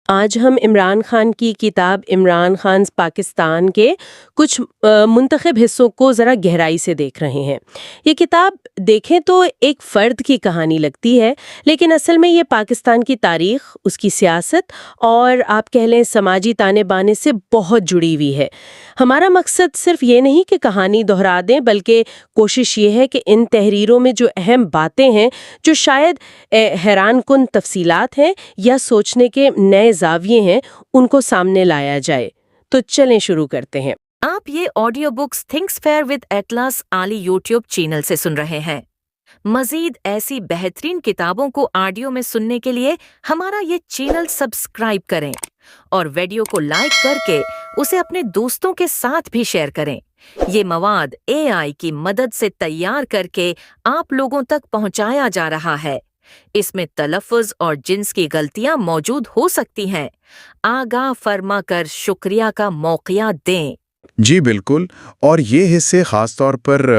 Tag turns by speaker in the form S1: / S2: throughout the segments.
S1: آج ہم عمران خان کی کتاب عمران خان پاکستان کے کچھ منتخب حصوں کو ذرا گہرائی سے دیکھ رہے ہیں۔ یہ کتاب دیکھیں تو ایک فرد کی کہانی لگتی ہے، لیکن اصل میں یہ پاکستان کی تاریخ، اس کی سیاست اور آپ کہہ لیں سماجی تانے بانے سے بہت جڑی ہوئی ہے۔ ہمارا مقصد صرف یہ نہیں کہ کہانی دہرا دیں، بلکہ کوشش یہ ہے کہ ان تحریروں میں جو اہم باتیں ہیں، جو شاید حیران کن تفصیلات ہیں یا سوچنے کے نئے زاویے ہیں، ان کو سامنے لایا جائے۔ تو چلیں شروع کرتے ہیں۔
S2: آپ یہ آڈیو بکس تھنکس فیئر ود ایٹلس علی یوٹیوب چینل سے سن رہے ہیں۔ مزید ایسی بہترین کتابوں کو آڈیو میں سننے کے لیے ہمارا یہ چینل سبسکرائب کریں اور ویڈیو کو لائک کر کے اسے اپنے دوستوں کے ساتھ بھی شیئر کریں۔ یہ مواد AI کی مدد سے تیار کر کے آپ لوگوں تک پہنچایا جا رہا ہے۔ اس میں تلفظ اور جنس کی غلطیاں موجود ہو سکتی ہیں۔ آگاہ فرما کر شکریہ کا موقع دیں۔
S3: جی بالکل، اور یہ حصے خاص طور پر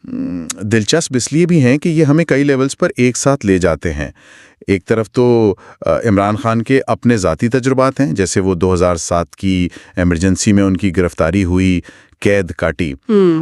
S3: دلچسپ اس لیے بھی ہیں کہ یہ ہمیں کئی لیولز پر ایک ساتھ لے جاتے ہیں۔ ایک طرف تو عمران خان کے اپنے ذاتی تجربات ہیں، جیسے وہ 2007 کی ایمرجنسی میں ان کی گرفتاری ہوئی، قید کاٹی،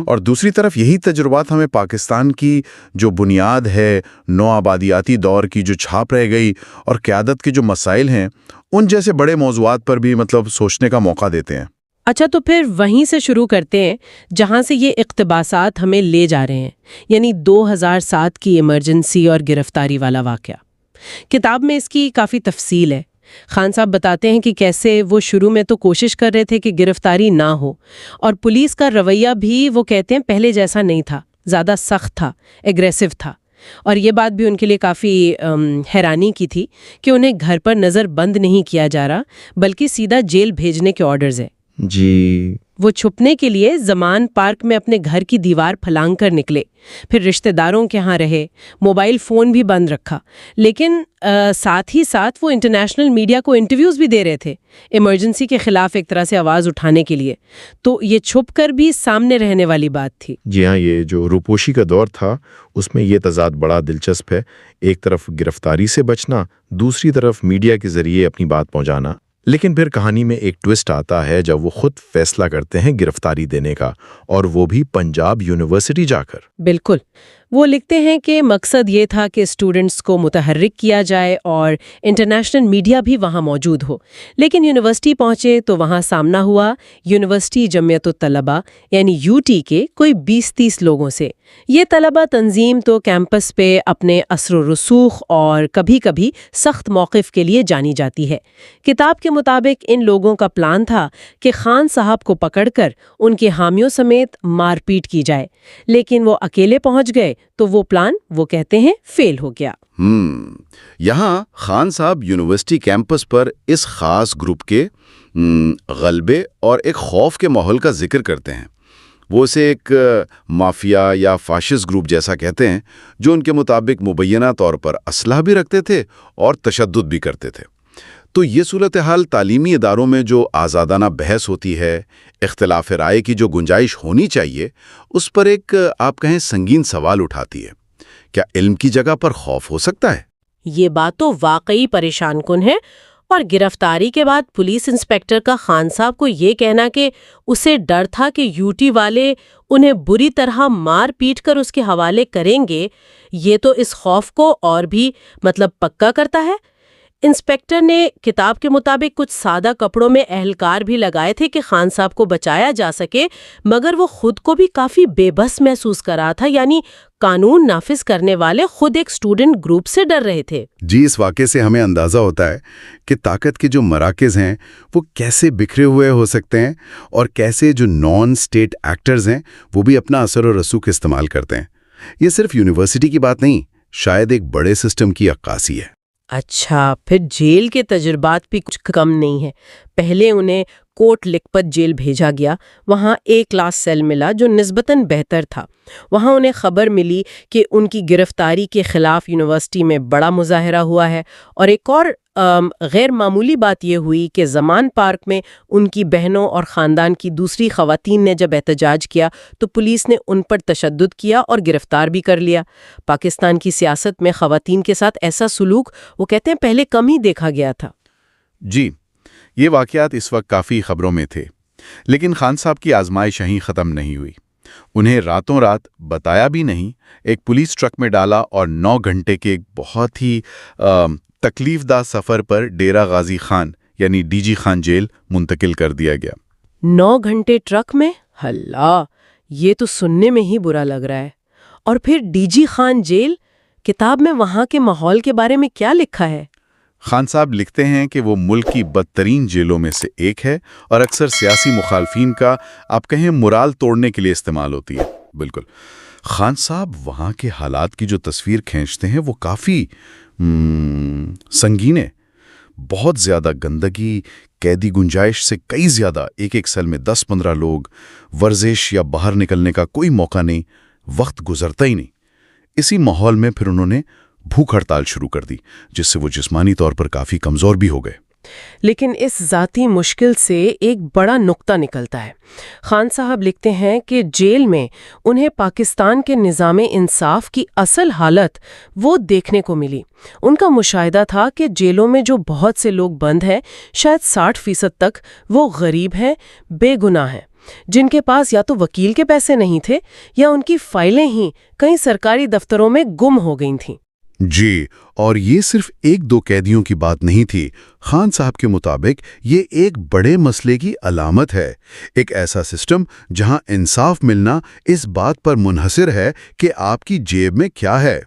S3: اور دوسری طرف یہی تجربات ہمیں پاکستان کی جو بنیاد ہے، نو آبادیاتی دور کی جو چھاپ رہ گئی اور قیادت کے جو مسائل ہیں، ان جیسے بڑے موضوعات پر بھی سوچنے کا موقع دیتے ہیں۔
S1: اچھا، تو پھر وہیں سے شروع کرتے ہیں جہاں سے یہ اقتباسات ہمیں لے جا رہے ہیں، یعنی 2007 کی ایمرجنسی اور گرفتاری والا واقعہ۔ کتاب میں اس کی کافی تفصیل ہے۔ خان صاحب بتاتے ہیں کہ کیسے وہ شروع میں تو کوشش کر رہے تھے کہ گرفتاری نہ ہو، اور پولیس کا رویہ بھی وہ کہتے ہیں پہلے جیسا نہیں تھا، زیادہ سخت تھا، ایگریسو تھا، اور یہ بات بھی ان کے لیے کافی حیرانی کی تھی کہ انہیں گھر پر نظر بند نہیں کیا جا رہا بلکہ سیدھا جیل بھیجنے کے آرڈرز ہیں۔ جی، وہ چھپنے کے لیے زمان پارک میں اپنے گھر کی دیوار پھلانگ کر نکلے، پھر رشتہ داروں کے ہاں رہے، موبائل فون بھی بند رکھا، لیکن ساتھ ہی ساتھ وہ انٹرنیشنل میڈیا کو انٹرویوز بھی دے رہے تھے، ایمرجنسی کے خلاف ایک طرح سے آواز اٹھانے کے لیے۔ تو یہ چھپ کر بھی سامنے رہنے والی بات تھی۔
S4: جی ہاں، یہ جو روپوشی کا دور تھا اس میں یہ تضاد بڑا دلچسپ ہے۔ ایک طرف گرفتاری سے بچنا، دوسری طرف میڈیا کے ذریعے اپنی بات پہنچانا۔ لیکن پھر کہانی میں ایک ٹوسٹ آتا ہے جب وہ خود فیصلہ کرتے ہیں گرفتاری دینے کا، اور وہ بھی پنجاب یونیورسٹی جا کر۔
S1: بالکل، وہ لکھتے ہیں کہ مقصد یہ تھا کہ اسٹوڈنٹس کو متحرک کیا جائے اور انٹرنیشنل میڈیا بھی وہاں موجود ہو، لیکن یونیورسٹی پہنچے تو وہاں سامنا ہوا یونیورسٹی جمعیت الطلبہ یعنی UT کے کوئی 20-30 لوگوں سے۔ یہ طلبہ تنظیم تو کیمپس پہ اپنے اثر و رسوخ اور کبھی کبھی سخت موقف کے لیے جانی جاتی ہے۔ کتاب کے مطابق ان لوگوں کا پلان تھا کہ خان صاحب کو پکڑ کر ان کے حامیوں سمیت مار پیٹ کی جائے، لیکن وہ اکیلے پہنچ گئے تو وہ پلان، وہ کہتے ہیں، فیل ہو گیا۔
S3: یہاں خان صاحب یونیورسٹی کیمپس پر اس خاص گروپ کے غلبے اور ایک خوف کے ماحول کا ذکر کرتے ہیں۔ وہ اسے ایک مافیا یا فاشسٹ گروپ جیسا کہتے ہیں، جو ان کے مطابق مبینہ طور پر اسلحہ بھی رکھتے تھے اور تشدد بھی کرتے تھے۔ تو یہ صورتحال تعلیمی اداروں میں جو آزادانہ بحث ہوتی ہے، اختلاف رائے کی جو گنجائش ہونی چاہیے، اس پر ایک آپ کہیں سنگین سوال اٹھاتی ہے۔ کیا علم کی جگہ پر خوف ہو سکتا ہے؟
S1: یہ بات تو واقعی پریشان کن ہے، اور گرفتاری کے بعد پولیس انسپیکٹر کا خان صاحب کو یہ کہنا کہ اسے ڈر تھا کہ UT والے انہیں بری طرح مار پیٹ کر اس کے حوالے کریں گے، یہ تو اس خوف کو اور بھی پکا کرتا ہے۔ انسپیکٹر نے کتاب کے مطابق کچھ سادہ کپڑوں میں اہلکار بھی لگائے تھے کہ خان صاحب کو بچایا جا سکے، مگر وہ خود کو بھی کافی بے بس محسوس کر رہا تھا، یعنی قانون نافذ کرنے والے خود ایک اسٹوڈنٹ گروپ سے ڈر رہے تھے۔
S3: جی، اس واقعے سے ہمیں اندازہ ہوتا ہے کہ طاقت کے جو مراکز ہیں وہ کیسے بکھرے ہوئے ہو سکتے ہیں، اور کیسے جو نان اسٹیٹ ایکٹرز ہیں وہ بھی اپنا اثر و رسوخ استعمال کرتے ہیں۔ یہ صرف یونیورسٹی کی بات نہیں، شاید ایک بڑے سسٹم کی عکاسی ہے۔
S1: اچھا، پھر جیل کے تجربات بھی کچھ کم نہیں ہیں۔ پہلے انہیں کوٹ لکھپت جیل بھیجا گیا، وہاں ایک کلاس سیل ملا جو نسبتاً بہتر تھا۔ وہاں انہیں خبر ملی کہ ان کی گرفتاری کے خلاف یونیورسٹی میں بڑا مظاہرہ ہوا ہے، اور ایک اور غیر معمولی بات یہ ہوئی کہ زمان پارک میں ان کی بہنوں اور خاندان کی دوسری خواتین نے جب احتجاج کیا تو پولیس نے ان پر تشدد کیا اور گرفتار بھی کر لیا۔ پاکستان کی سیاست میں خواتین کے ساتھ ایسا سلوک، وہ کہتے ہیں، پہلے کم ہی دیکھا گیا تھا۔
S3: جی، یہ واقعات اس وقت کافی خبروں میں تھے، لیکن خان صاحب کی آزمائش یہیں ختم نہیں ہوئی۔ انہیں راتوں رات بتایا بھی نہیں، ایک پولیس ٹرک میں ڈالا اور 9 گھنٹے کے ایک بہت ہی تکلیف دہ سفر پر ڈیرہ غازی خان یعنی ڈی جی خان جیل منتقل کر دیا گیا۔
S1: 9 گھنٹے ٹرک میں؟ اللہ، یہ تو سننے میں ہی برا لگ رہا ہے۔ اور پھر ڈی جی خان جیل، کتاب میں وہاں کے ماحول کے بارے میں کیا لکھا ہے؟
S3: خان صاحب لکھتے ہیں کہ وہ ملک کی بدترین جیلوں میں سے ایک ہے اور اکثر سیاسی مخالفین کا آپ کہیں مرال توڑنے کے لیے استعمال ہوتی ہے۔ بالکل، خان صاحب وہاں کے حالات کی جو تصویر کھینچتے ہیں وہ کافی سنگین ہے۔ بہت زیادہ گندگی، قیدی گنجائش سے کئی زیادہ، ایک سیل میں 10-15 لوگ، ورزش یا باہر نکلنے کا کوئی موقع نہیں، وقت گزرتا ہی نہیں۔ اسی ماحول میں پھر انہوں نے بھوک ہڑتال شروع کر دی، جس سے وہ جسمانی طور پر کافی کمزور بھی ہو گئے۔
S1: لیکن اس ذاتی مشکل سے ایک بڑا نقطہ نکلتا ہے۔ خان صاحب لکھتے ہیں کہ جیل میں انہیں پاکستان کے نظام انصاف کی اصل حالت وہ دیکھنے کو ملی۔ ان کا مشاہدہ تھا کہ جیلوں میں جو بہت سے لوگ بند ہیں، شاید 60% تک وہ غریب ہیں، بے گناہ ہیں، جن کے پاس یا تو وکیل کے پیسے نہیں تھے یا ان کی فائلیں ہی کئی سرکاری دفتروں میں گم ہو گئی تھیں۔
S3: جی، اور یہ صرف 1-2 قیدیوں کی بات نہیں تھی۔ خان صاحب کے مطابق یہ ایک بڑے مسئلے کی علامت ہے۔ ایک ایسا سسٹم جہاں انصاف ملنا اس بات پر منحصر ہے کہ آپ کی جیب میں کیا ہے۔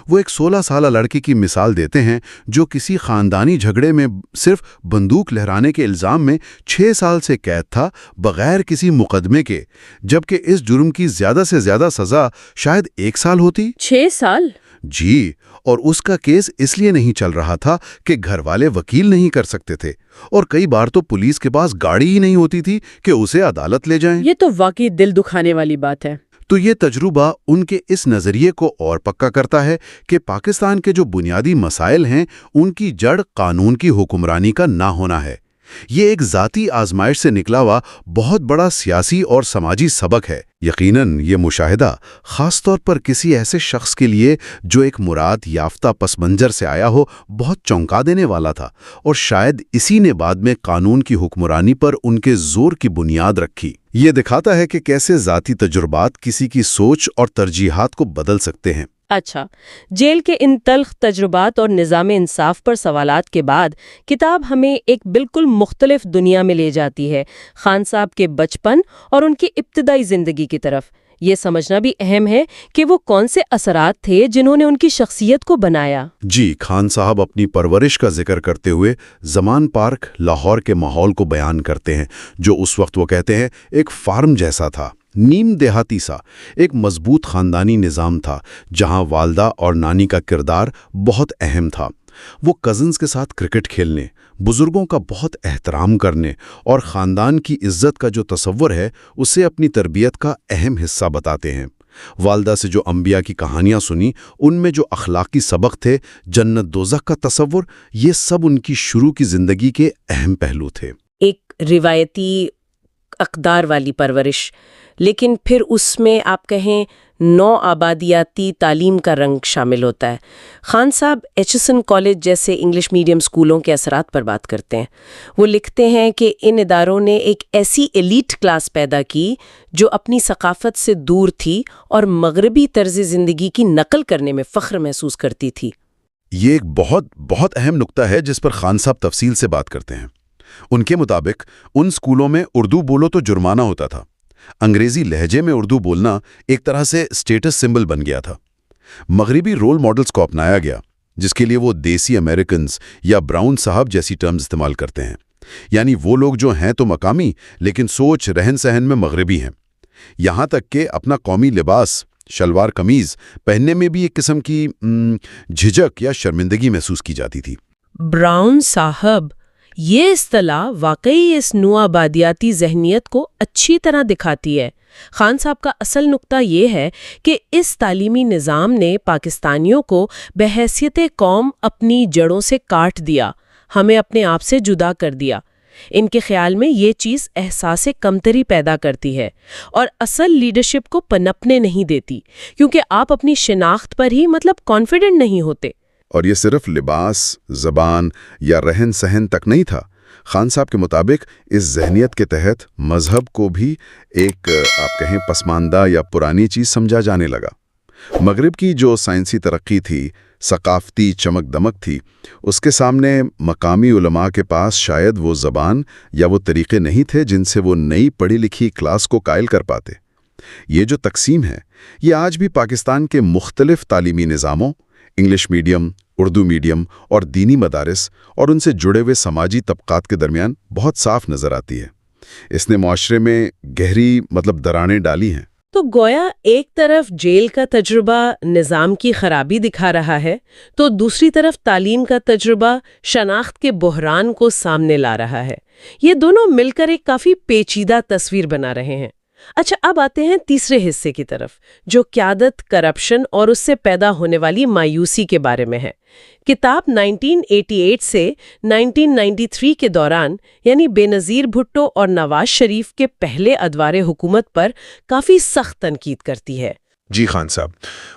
S3: وہ ایک 16 سالہ لڑکے کی مثال دیتے ہیں جو کسی خاندانی جھگڑے میں صرف بندوق لہرانے کے الزام میں 6 سال سے قید تھا، بغیر کسی مقدمے کے، جبکہ اس جرم کی زیادہ سے زیادہ سزا شاید 1 سال ہوتی۔
S1: 6 سال؟
S3: جی، اور اس کا کیس اس لیے نہیں چل رہا تھا کہ گھر والے وکیل نہیں کر سکتے تھے، اور کئی بار تو پولیس کے پاس گاڑی ہی نہیں ہوتی تھی کہ اسے عدالت لے جائیں۔
S1: یہ تو واقعی دل دکھانے والی بات ہے۔
S3: تو یہ تجربہ ان کے اس نظریے کو اور پکا کرتا ہے کہ پاکستان کے جو بنیادی مسائل ہیں ان کی جڑ قانون کی حکمرانی کا نہ ہونا ہے۔ یہ ایک ذاتی آزمائش سے نکلا ہوا بہت بڑا سیاسی اور سماجی سبق ہے۔ یقیناً یہ مشاہدہ خاص طور پر کسی ایسے شخص کے لیے جو ایک مراد یافتہ پس منظر سے آیا ہو بہت چونکا دینے والا تھا، اور شاید اسی نے بعد میں قانون کی حکمرانی پر ان کے زور کی بنیاد رکھی۔ یہ دکھاتا ہے کہ کیسے ذاتی تجربات کسی کی سوچ اور ترجیحات کو بدل سکتے ہیں۔
S1: اچھا، جیل کے ان تلخ تجربات اور نظام انصاف پر سوالات کے بعد کتاب ہمیں ایک بالکل مختلف دنیا میں لے جاتی ہے، خان صاحب کے بچپن اور ان کی ابتدائی زندگی کی طرف۔ یہ سمجھنا بھی اہم ہے کہ وہ کون سے اثرات تھے جنہوں نے ان کی شخصیت کو بنایا۔
S3: جی، خان صاحب اپنی پرورش کا ذکر کرتے ہوئے زمان پارک لاہور کے ماحول کو بیان کرتے ہیں، جو اس وقت وہ کہتے ہیں ایک فارم جیسا تھا، نیم دیہاتی سا، ایک مضبوط خاندانی نظام تھا جہاں والدہ اور نانی کا کردار بہت اہم تھا۔ وہ کزنز کے ساتھ کرکٹ کھیلنے، بزرگوں کا بہت احترام کرنے اور خاندان کی عزت کا جو تصور ہے اسے اپنی تربیت کا اہم حصہ بتاتے ہیں۔ والدہ سے جو انبیاء کی کہانیاں سنی، ان میں جو اخلاقی سبق تھے، جنت دوزخ کا تصور، یہ سب ان کی شروع کی زندگی کے اہم پہلو تھے۔
S1: ایک روایتی اقدار والی پرورش، لیکن پھر اس میں آپ کہیں نو آبادیاتی تعلیم کا رنگ شامل ہوتا ہے۔ خان صاحب ایچسن کالج جیسے انگلش میڈیم اسکولوں کے اثرات پر بات کرتے ہیں۔ وہ لکھتے ہیں کہ ان اداروں نے ایک ایسی ایلیٹ کلاس پیدا کی جو اپنی ثقافت سے دور تھی اور مغربی طرز زندگی کی نقل کرنے میں فخر محسوس کرتی تھی۔
S3: یہ ایک بہت اہم نقطہ ہے جس پر خان صاحب تفصیل سے بات کرتے ہیں۔ ان کے مطابق ان اسکولوں میں اردو بولو تو جرمانہ ہوتا تھا۔ انگریزی لہجے میں اردو بولنا ایک طرح سے اسٹیٹس سمبل بن گیا تھا۔ مغربی رول ماڈلز کو اپنایا گیا، جس کے لیے وہ دیسی امریکنز یا براؤن صاحب جیسی ٹرمز استعمال کرتے ہیں، یعنی وہ لوگ جو ہیں تو مقامی لیکن سوچ رہن سہن میں مغربی ہیں۔ یہاں تک کہ اپنا قومی لباس، شلوار قمیض پہننے میں بھی ایک قسم کی جھجک یا شرمندگی محسوس کی جاتی تھی۔
S1: براؤن صاحب، یہ اصطلاح واقعی اس نوآبادیاتی ذہنیت کو اچھی طرح دکھاتی ہے۔ خان صاحب کا اصل نقطہ یہ ہے کہ اس تعلیمی نظام نے پاکستانیوں کو بحیثیت قوم اپنی جڑوں سے کاٹ دیا، ہمیں اپنے آپ سے جدا کر دیا۔ ان کے خیال میں یہ چیز احساس کمتری پیدا کرتی ہے اور اصل لیڈرشپ کو پنپنے نہیں دیتی، کیونکہ آپ اپنی شناخت پر ہی کانفیڈنٹ نہیں ہوتے۔
S3: اور یہ صرف لباس، زبان یا رہن سہن تک نہیں تھا۔ خان صاحب کے مطابق اس ذہنیت کے تحت مذہب کو بھی ایک آپ کہیں پسماندہ یا پرانی چیز سمجھا جانے لگا۔ مغرب کی جو سائنسی ترقی تھی، ثقافتی چمک دمک تھی، اس کے سامنے مقامی علماء کے پاس شاید وہ زبان یا وہ طریقے نہیں تھے جن سے وہ نئی پڑھی لکھی کلاس کو قائل کر پاتے۔ یہ جو تقسیم ہے، یہ آج بھی پاکستان کے مختلف تعلیمی نظاموں، انگلش میڈیم، اردو میڈیم اور دینی مدارس اور ان سے جڑے ہوئے سماجی طبقات کے درمیان بہت صاف نظر آتی ہے۔ اس نے معاشرے میں گہری دراڑیں ڈالی ہیں۔
S1: تو گویا ایک طرف جیل کا تجربہ نظام کی خرابی دکھا رہا ہے، تو دوسری طرف تعلیم کا تجربہ شناخت کے بحران کو سامنے لا رہا ہے۔ یہ دونوں مل کر ایک کافی پیچیدہ تصویر بنا رہے ہیں۔ اچھا، اب آتے ہیں تیسرے حصے کی طرف، جو قیادت، کرپشن اور اس سے پیدا ہونے والی مایوسی کے بارے میں ہے۔ کتاب 1988 سے 1993 کے دوران، یعنی بےنظیر بھٹو اور نواز شریف کے پہلے ادوار حکومت پر کافی سخت تنقید کرتی ہے۔
S4: جی خان صاحب،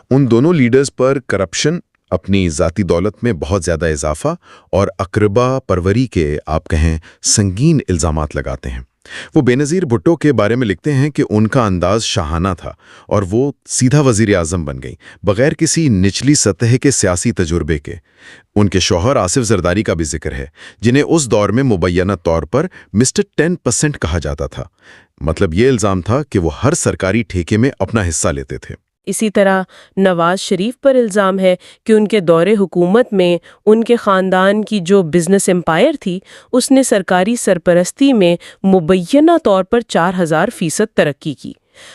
S4: ان دونوں لیڈرز پر کرپشن، اپنی ذاتی دولت میں بہت زیادہ اضافہ اور اقربا پروری کے آپ کہیں سنگین الزامات لگاتے ہیں۔ وہ بےنظیر بھٹو کے بارے میں لکھتے ہیں کہ ان کا انداز شاہانہ تھا اور وہ سیدھا وزیر اعظم بن گئیں بغیر کسی نچلی سطح کے سیاسی تجربے کے۔ ان کے شوہر آصف زرداری کا بھی ذکر ہے، جنہیں اس دور میں مبینہ طور پر مسٹر 10% کہا جاتا تھا۔ یہ الزام تھا کہ وہ ہر سرکاری ٹھیکے میں اپنا حصہ لیتے تھے۔
S1: اسی طرح نواز شریف پر الزام ہے کہ ان کے دور حکومت میں ان کے خاندان کی جو بزنس امپائر تھی، اس نے سرکاری سرپرستی میں مبینہ طور پر 4000% ترقی کی۔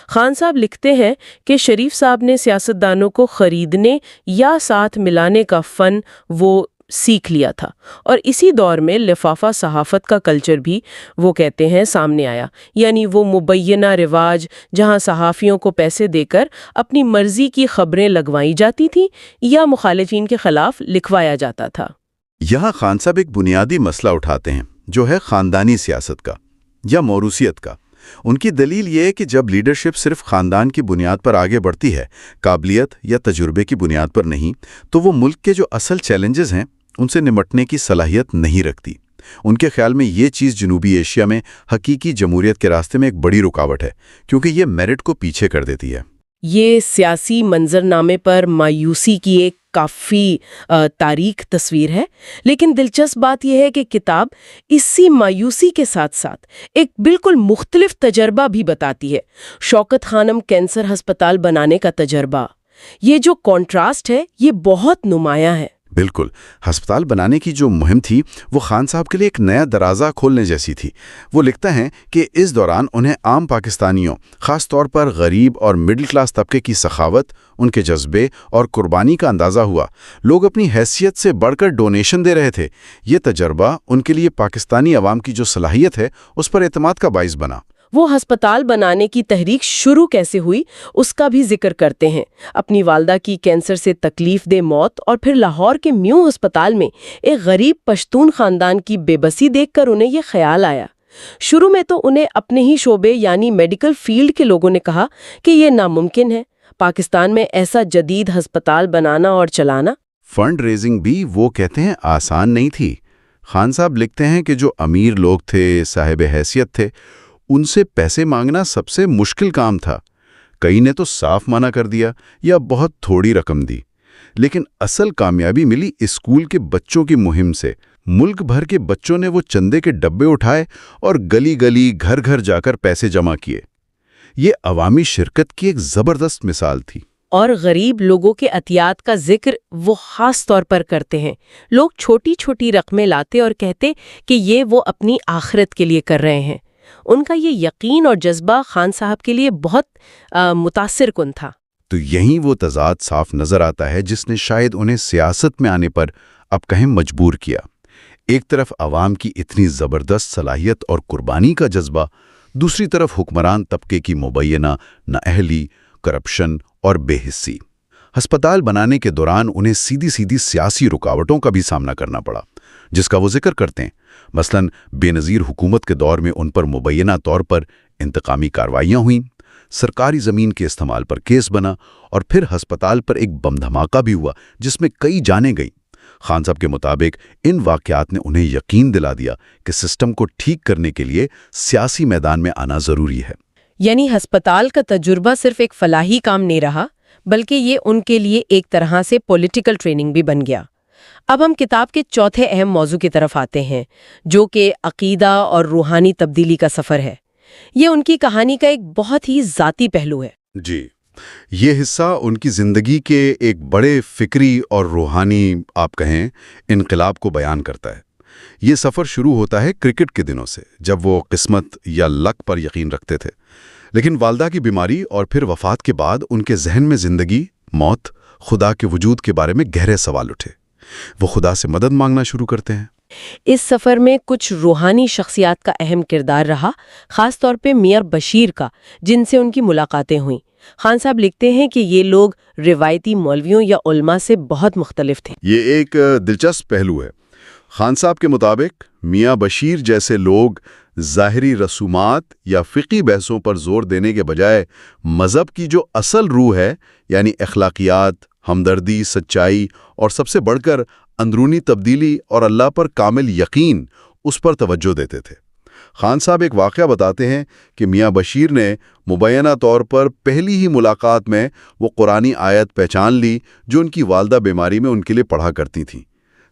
S1: خان صاحب لکھتے ہیں کہ شریف صاحب نے سیاستدانوں کو خریدنے یا ساتھ ملانے کا فن وہ سیکھ لیا تھا، اور اسی دور میں لفافہ صحافت کا کلچر بھی وہ کہتے ہیں سامنے آیا، یعنی وہ مبینہ رواج جہاں صحافیوں کو پیسے دے کر اپنی مرضی کی خبریں لگوائی جاتی تھیں یا مخالفین کے خلاف لکھوایا جاتا تھا۔
S3: یہاں خان صاحب ایک بنیادی مسئلہ اٹھاتے ہیں، جو ہے خاندانی سیاست کا یا موروثیت کا۔ ان کی دلیل یہ ہے کہ جب لیڈرشپ صرف خاندان کی بنیاد پر آگے بڑھتی ہے، قابلیت یا تجربے کی بنیاد پر نہیں، تو وہ ملک کے جو اصل چیلنجز ہیں ان سے نمٹنے کی صلاحیت نہیں رکھتی۔ ان کے خیال میں یہ چیز جنوبی ایشیا میں حقیقی جمہوریت کے راستے میں ایک بڑی رکاوٹ ہے، کیونکہ یہ میرٹ کو پیچھے کر دیتی ہے۔
S1: یہ سیاسی منظرنامے پر مایوسی کی ایک کافی تاریک تصویر ہے، لیکن دلچسپ بات یہ ہے کہ کتاب اسی مایوسی کے ساتھ ساتھ ایک بالکل مختلف تجربہ بھی بتاتی ہے۔ شوکت خانم کینسر ہسپتال بنانے کا تجربہ، یہ جو کنٹراسٹ ہے یہ بہت نمایاں ہے۔
S3: بالکل، ہسپتال بنانے کی جو مہم تھی وہ خان صاحب کے لیے ایک نیا دروازہ کھولنے جیسی تھی۔ وہ لکھتا ہے کہ اس دوران انہیں عام پاکستانیوں، خاص طور پر غریب اور مڈل کلاس طبقے کی سخاوت، ان کے جذبے اور قربانی کا اندازہ ہوا۔ لوگ اپنی حیثیت سے بڑھ کر ڈونیشن دے رہے تھے۔ یہ تجربہ ان کے لیے پاکستانی عوام کی جو صلاحیت ہے اس پر اعتماد کا باعث بنا۔
S1: وہ ہسپتال بنانے کی تحریک شروع کیسے ہوئی اس کا بھی ذکر کرتے ہیں۔ اپنی والدہ کی کینسر سے تکلیف دہ موت اور پھر لاہور کے میو ہسپتال میں ایک غریب پشتون خاندان کی بے بسی دیکھ کر انہیں یہ خیال آیا۔ شروع میں تو انہیں اپنے ہی شعبے یعنی میڈیکل فیلڈ کے لوگوں نے کہا کہ یہ ناممکن ہے، پاکستان میں ایسا جدید ہسپتال بنانا اور چلانا۔
S3: فنڈ ریزنگ بھی وہ کہتے ہیں آسان نہیں تھی۔ خان صاحب لکھتے ہیں کہ جو امیر لوگ تھے، صاحب حیثیت تھے، ان سے پیسے مانگنا سب سے مشکل کام تھا۔ کئی نے تو صاف منع کر دیا یا بہت تھوڑی رقم دی۔ لیکن اصل کامیابی ملی اسکول کے بچوں کی مہم سے۔ ملک بھر کے بچوں نے وہ چندے کے ڈبے اٹھائے اور گلی گلی گھر گھر جا کر پیسے جمع کیے۔ یہ عوامی شرکت کی ایک زبردست مثال تھی۔
S1: اور غریب لوگوں کے عطیات کا ذکر وہ خاص طور پر کرتے ہیں۔ لوگ چھوٹی چھوٹی رقمیں لاتے اور کہتے کہ یہ وہ اپنی آخرت کے لیے کر رہے ہیں۔ ان کا یہ یقین اور جذبہ خان صاحب کے لیے بہت متاثر کن تھا۔
S3: تو یہیں وہ تضاد صاف نظر آتا ہے جس نے شاید انہیں سیاست میں آنے پر اب کہیں مجبور کیا۔ ایک طرف عوام کی اتنی زبردست صلاحیت اور قربانی کا جذبہ، دوسری طرف حکمران طبقے کی مبینہ نااہلی، کرپشن اور بے حسی۔ ہسپتال بنانے کے دوران انہیں سیدھی سیدھی سیاسی رکاوٹوں کا بھی سامنا کرنا پڑا، جس کا وہ ذکر کرتے ہیں۔ مثلاً بے نظیر حکومت کے دور میں ان پر مبینہ طور پر انتقامی کارروائیاں ہوئیں، سرکاری زمین کے استعمال پر کیس بنا، اور پھر ہسپتال پر ایک بم دھماکہ بھی ہوا جس میں کئی جانیں گئیں۔ خان صاحب کے مطابق ان واقعات نے انہیں یقین دلا دیا کہ سسٹم کو ٹھیک کرنے کے لیے سیاسی میدان میں آنا ضروری ہے۔
S1: یعنی ہسپتال کا تجربہ صرف ایک فلاحی کام نہیں رہا، بلکہ یہ ان کے لیے ایک طرح سے پولیٹیکل ٹریننگ بھی بن گیا۔ اب ہم کتاب کے چوتھے اہم موضوع کی طرف آتے ہیں، جو کہ عقیدہ اور روحانی تبدیلی کا سفر ہے۔ یہ ان کی کہانی کا ایک بہت ہی ذاتی پہلو ہے۔
S3: جی، یہ حصہ ان کی زندگی کے ایک بڑے فکری اور روحانی آپ کہیں انقلاب کو بیان کرتا ہے۔ یہ سفر شروع ہوتا ہے کرکٹ کے دنوں سے، جب وہ قسمت یا لک پر یقین رکھتے تھے، لیکن والدہ کی بیماری اور پھر وفات کے بعد ان کے ذہن میں زندگی، موت، خدا کے وجود کے بارے میں گہرے سوال اٹھے۔ وہ خدا سے مدد مانگنا شروع کرتے ہیں۔
S1: اس سفر میں کچھ روحانی شخصیات کا اہم کردار رہا، خاص طور پہ میاں بشیر کا، جن سے ان کی ملاقاتیں ہوئیں۔ خان صاحب لکھتے ہیں کہ یہ لوگ روایتی مولویوں یا علماء سے بہت مختلف تھے۔
S3: یہ ایک دلچسپ پہلو ہے۔ خان صاحب کے مطابق میاں بشیر جیسے لوگ ظاہری رسومات یا فقہی بحثوں پر زور دینے کے بجائے مذہب کی جو اصل روح ہے، یعنی اخلاقیات، ہمدردی، سچائی اور سب سے بڑھ کر اندرونی تبدیلی اور اللہ پر کامل یقین، اس پر توجہ دیتے تھے۔ خان صاحب ایک واقعہ بتاتے ہیں کہ میاں بشیر نے مبینہ طور پر پہلی ہی ملاقات میں وہ قرآنی آیت پہچان لی جو ان کی والدہ بیماری میں ان کے لیے پڑھا کرتی تھیں۔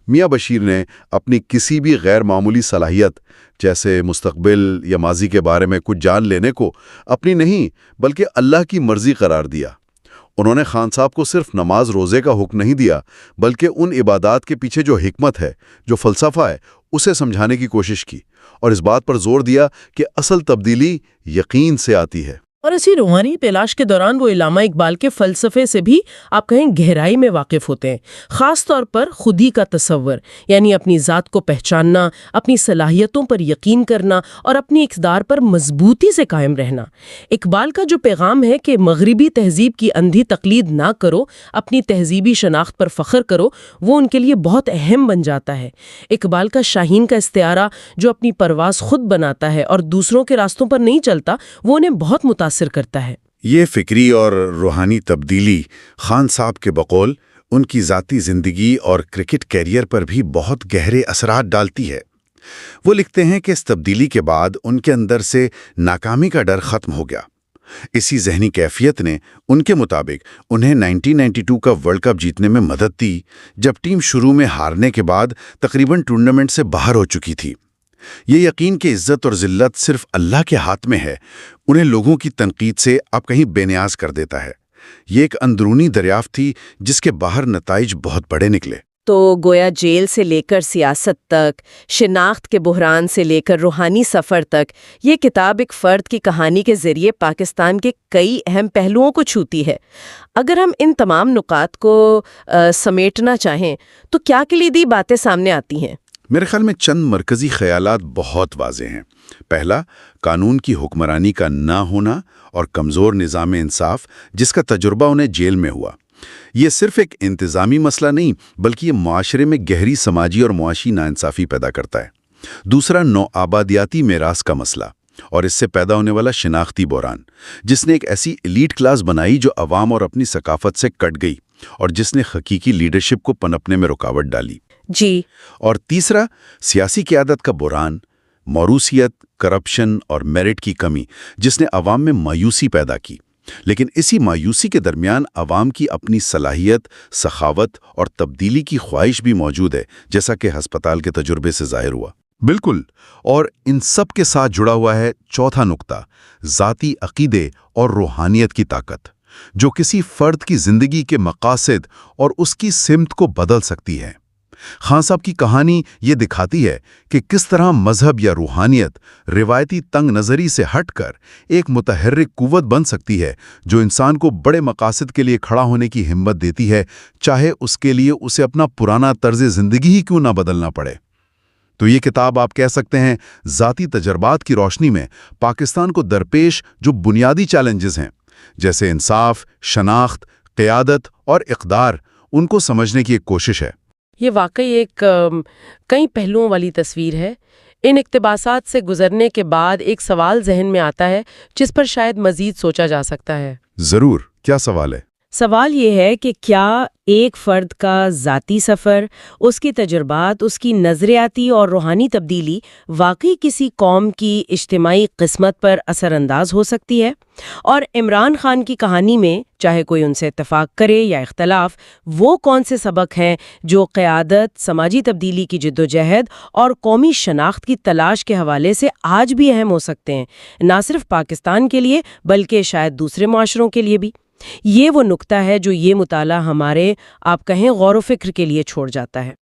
S3: میاں بشیر نے اپنی کسی بھی غیر معمولی صلاحیت، جیسے مستقبل یا ماضی کے بارے میں کچھ جان لینے کو، اپنی نہیں بلکہ اللہ کی مرضی قرار دیا۔ انہوں نے خان صاحب کو صرف نماز روزے کا حکم نہیں دیا، بلکہ ان عبادات کے پیچھے جو حکمت ہے، جو فلسفہ ہے، اسے سمجھانے کی کوشش کی، اور اس بات پر زور دیا کہ اصل تبدیلی یقین سے آتی ہے۔
S1: اور اسی روحانی تلاش کے دوران وہ علامہ اقبال کے فلسفے سے بھی آپ کہیں گہرائی میں واقف ہوتے ہیں، خاص طور پر خودی کا تصور، یعنی اپنی ذات کو پہچاننا، اپنی صلاحیتوں پر یقین کرنا اور اپنی اقتدار پر مضبوطی سے قائم رہنا۔ اقبال کا جو پیغام ہے کہ مغربی تہذیب کی اندھی تقلید نہ کرو، اپنی تہذیبی شناخت پر فخر کرو، وہ ان کے لیے بہت اہم بن جاتا ہے۔ اقبال کا شاہین کا استعارہ، جو اپنی پرواز خود بناتا ہے اور دوسروں کے راستوں پر نہیں چلتا، وہ انہیں بہت متاثر کرتا ہے۔
S5: یہ فکری اور روحانی تبدیلی خان صاحب کے بقول ان کی ذاتی زندگی اور کرکٹ کیریئر پر بھی بہت گہرے اثرات ڈالتی ہے۔ وہ لکھتے ہیں کہ اس تبدیلی کے بعد ان کے اندر سے ناکامی کا ڈر ختم ہو گیا۔ اسی ذہنی کیفیت نے ان کے مطابق انہیں 1992 کا ورلڈ کپ جیتنے میں مدد دی، جب ٹیم شروع میں ہارنے کے بعد تقریباً ٹورنامنٹ سے باہر ہو چکی تھی۔ یہ یقین کہ عزت اور ذلت صرف اللہ کے ہاتھ میں ہے، انہیں لوگوں کی تنقید سے اب کہیں بے نیاز کر دیتا ہے۔ یہ ایک اندرونی دریافت تھی جس کے باہر نتائج بہت بڑے نکلے۔
S1: تو گویا جیل سے لے کر سیاست تک، شناخت کے بحران سے لے کر روحانی سفر تک، یہ کتاب ایک فرد کی کہانی کے ذریعے پاکستان کے کئی اہم پہلوؤں کو چھوتی ہے۔ اگر ہم ان تمام نکات کو سمیٹنا چاہیں تو کیا کلیدی باتیں سامنے آتی ہیں؟
S5: میرے خیال میں چند مرکزی خیالات بہت واضح ہیں۔ پہلا، قانون کی حکمرانی کا نہ ہونا اور کمزور نظام انصاف جس کا تجربہ انہیں جیل میں ہوا۔ یہ صرف ایک انتظامی مسئلہ نہیں بلکہ یہ معاشرے میں گہری سماجی اور معاشی ناانصافی پیدا کرتا ہے۔ دوسرا، نوآبادیاتی میراث کا مسئلہ اور اس سے پیدا ہونے والا شناختی بحران، جس نے ایک ایسی ایلیٹ کلاس بنائی جو عوام اور اپنی ثقافت سے کٹ گئی اور جس نے حقیقی لیڈرشپ کو پنپنے میں رکاوٹ ڈالی۔
S1: جی۔
S5: اور تیسرا، سیاسی قیادت کا بحران، موروثیت، کرپشن اور میرٹ کی کمی جس نے عوام میں مایوسی پیدا کی۔ لیکن اسی مایوسی کے درمیان عوام کی اپنی صلاحیت، سخاوت اور تبدیلی کی خواہش بھی موجود ہے، جیسا کہ ہسپتال کے تجربے سے ظاہر ہوا۔
S3: بالکل، اور ان سب کے ساتھ جڑا ہوا ہے چوتھا نقطہ، ذاتی عقیدے اور روحانیت کی طاقت، جو کسی فرد کی زندگی کے مقاصد اور اس کی سمت کو بدل سکتی ہے۔ خان صاحب کی کہانی یہ دکھاتی ہے کہ کس طرح مذہب یا روحانیت روایتی تنگ نظری سے ہٹ کر ایک متحرک قوت بن سکتی ہے جو انسان کو بڑے مقاصد کے لیے کھڑا ہونے کی ہمت دیتی ہے، چاہے اس کے لیے اسے اپنا پرانا طرز زندگی ہی کیوں نہ بدلنا پڑے۔ تو یہ کتاب آپ کہہ سکتے ہیں ذاتی تجربات کی روشنی میں پاکستان کو درپیش جو بنیادی چیلنجز ہیں، جیسے انصاف، شناخت، قیادت اور اقدار، ان کو سمجھنے کی ایک کوشش ہے۔
S1: یہ واقعی ایک کئی پہلوؤں والی تصویر ہے۔ ان اقتباسات سے گزرنے کے بعد ایک سوال ذہن میں آتا ہے جس پر شاید مزید سوچا جا سکتا ہے۔
S3: ضرور، کیا سوال ہے؟
S1: سوال یہ ہے کہ کیا ایک فرد کا ذاتی سفر، اس کی تجربات، اس کی نظریاتی اور روحانی تبدیلی واقعی کسی قوم کی اجتماعی قسمت پر اثر انداز ہو سکتی ہے؟ اور عمران خان کی کہانی میں چاہے کوئی ان سے اتفاق کرے یا اختلاف، وہ کون سے سبق ہیں جو قیادت، سماجی تبدیلی کی جدوجہد اور قومی شناخت کی تلاش کے حوالے سے آج بھی اہم ہو سکتے ہیں، نہ صرف پاکستان کے لیے بلکہ شاید دوسرے معاشروں کے لیے بھی؟ یہ وہ نقطہ ہے جو یہ مطالعہ ہمارے آپ کہیں غور و فکر کے لیے چھوڑ جاتا ہے۔